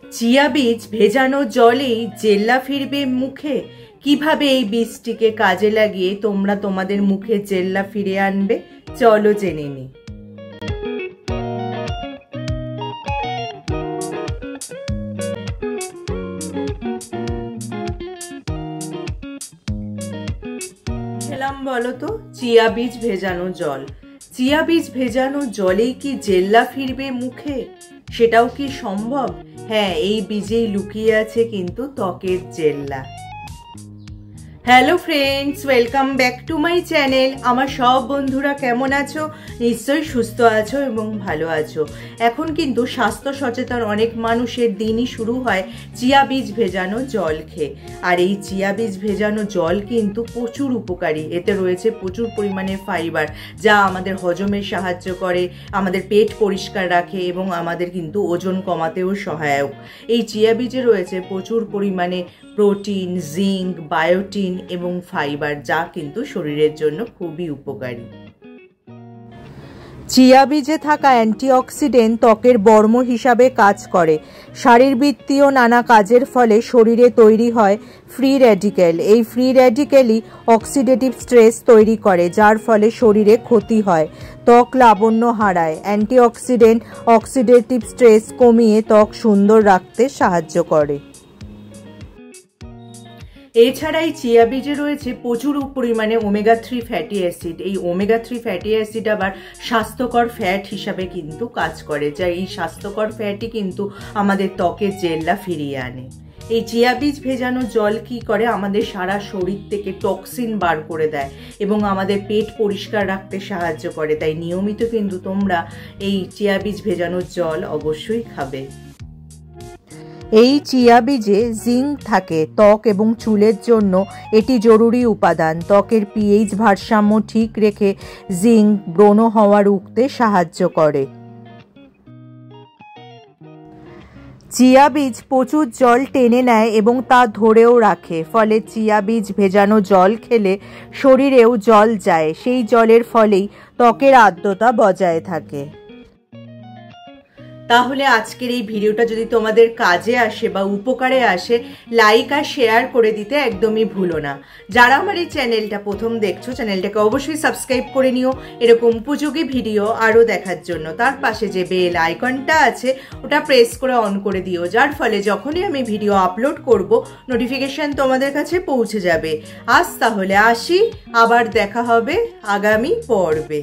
Chia বীজ ভেজানো জলেই জেল্লা ফিরবে মুখে। কিভাবে এই বীজটিকে কাজে লাগিয়ে তোমরা তোমাদের মুখে জেল্লা ফিরে আনবে, চলো জেনে নিই। খেলাম বলো তো চিয়া বীজ ভেজানো জল। চিয়া বীজ ভেজানো জলেই কি জেল্লা ফিরবে মুখে? সেটাও কি সম্ভব? হ্যাঁ, এই বীজেই লুকিয়ে আছে কিন্তু ত্বকের জেল্লা। Hello friends, welcome back to my channel. আমার সব বন্ধুরা কেমন আছো? নিশ্চয়ই সুস্থ আছো এবং ভালো আছো। এখন কিন্তু স্বাস্থ্য সচেতন অনেক মানুষের দিনই শুরু হয় চিয়া বীজ ভেজানো জল খেয়ে। আর এই চিয়া বীজ ভেজানো জল কিন্তু প্রচুর উপকারী। এতে রয়েছে প্রচুর পরিমাণে ফাইবার, যা আমাদের হজমে সাহায্য করে, আমাদের পেট পরিষ্কার রাখে এবং আমাদের কিন্তু ওজন কমাতেও সহায়ক। এই চিয়া বীজে রয়েছে প্রচুর পরিমাণে প্রোটিন, জিঙ্ক, বায়োটিন এবং ফাইবার, যা কিন্তু শরীরের জন্য খুবই উপকারী। চিয়া বীজে থাকা অ্যান্টিঅক্সিডেন্ট ত্বকের বর্ম হিসাবে কাজ করে। শারীরবৃত্তীয় নানা কাজের ফলে শরীরে তৈরি হয় ফ্রি র্যাডিক্যাল। এই ফ্রি র্যাডিক্যালই অক্সিডেটিভ স্ট্রেস তৈরি করে, যার ফলে শরীরে ক্ষতি হয়, ত্বক লাবণ্য হারায়। অ্যান্টিঅক্সিডেন্ট অক্সিডেটিভ স্ট্রেস কমিয়ে ত্বক সুন্দর রাখতে সাহায্য করে। এছাড়া এই চিয়া বীজে রয়েছে প্রচুর পরিমাণে ওমেগা 3 ফ্যাটি অ্যাসিড। এই ওমেগা 3 ফ্যাটি অ্যাসিড আবার স্বাস্থ্যকর ফ্যাট হিসাবে কিন্তু কাজ করে, যা এই স্বাস্থ্যকর ফ্যাটই কিন্তু আমাদের ত্বকের জেল্লা ফিরিয়ে আনে। এই চিয়া বীজ ভেজানো জল কি করে? আমাদের সারা শরীর থেকে টক্সিন বার করে দেয় এবং আমাদের পেট পরিষ্কার রাখতে সাহায্য করে। তাই নিয়মিত কিন্তু তোমরা এই চিয়া বীজ ভেজানো জল অবশ্যই খাবে। এই চিয়া বীজে জিঙ্ক থাকে। ত্বক এবং চুলের জন্য এটি জরুরি উপাদান। ত্বকের পিএইচ ভারসাম্য ঠিক রেখে জিঙ্ক ব্রণ হওয়া রুখতে সাহায্য করে। চিয়া বীজ প্রচুর জল টেনে নেয় এবং তা ধরেও রাখে, ফলে চিয়া বীজ ভেজানো জল খেলে শরীরেও জল যায়। সেই জলের ফলেই ত্বকের আর্দ্রতা বজায় থাকে। তাহলে আজকের এই ভিডিওটা যদি তোমাদের কাজে আসে বা উপকারে আসে, লাইক আর শেয়ার করে দিতে একদমই ভুলো না। যারা আমার এই চ্যানেলটা প্রথম দেখছো, চ্যানেলটাকে অবশ্যই সাবস্ক্রাইব করে নিও এরকম উপযোগী ভিডিও আরও দেখার জন্য। তার পাশে যে বেল আইকনটা আছে ওটা প্রেস করে অন করে দিও, যার ফলে যখনই আমি ভিডিও আপলোড করব নোটিফিকেশন তোমাদের কাছে পৌঁছে যাবে। আজ তাহলে আসি, আবার দেখা হবে আগামী পর্বে।